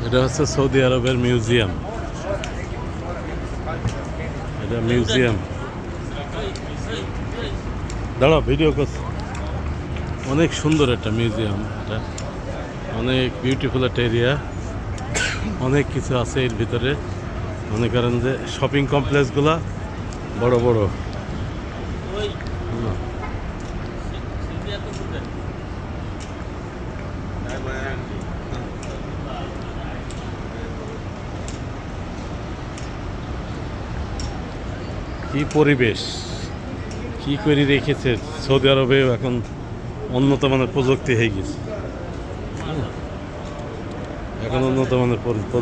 এটা হচ্ছে সৌদি আরবের মিউজিয়াম। এটা মিউজিয়াম। দাঁড়াও, ভিডিও করছি। অনেক সুন্দর একটা মিউজিয়াম এটা। অনেক বিউটিফুল একটা এরিয়া। অনেক কিছু আছে এর ভিতরে। মনে করেন যে শপিং কমপ্লেক্সগুলা বড় বড়। কি পরিবেশ, কি করে রেখেছে। সৌদি আরবে এখন উন্নত মানের প্রযুক্তি হয়ে গেছে। এখন উন্নত মানের প্রযুক্তি।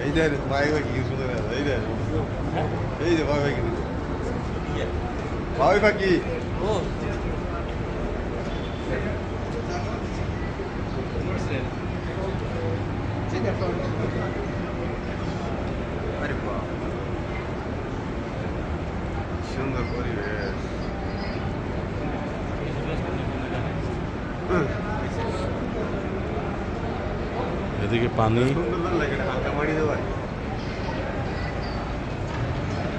এই যে ভাই ভাই কি শুনে এই যে ভাই ভাই কি ভাই ভাই কি ও আরে বাহ, সুন্দর পরিবেশ। এদিকে পানি, সুন্দর লাগে, হালকা মারি দেওয়া।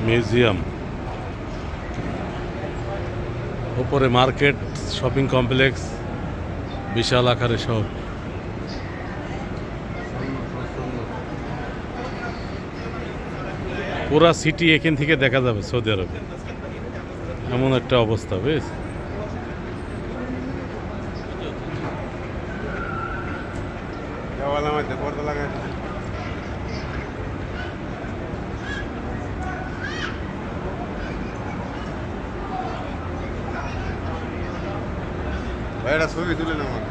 মিউজিয়াম, উপরে মার্কেট, শপিং কমপ্লেক্স, বিশাল আকারে সব। পুরা সিটি এখান থেকে দেখা যাবে সৌদি আরবে, এমন একটা অবস্থা বেশ। দেওয়ালের মধ্যে পর্দা লাগাই ভাই, এটা ছবি তুলে না আমার।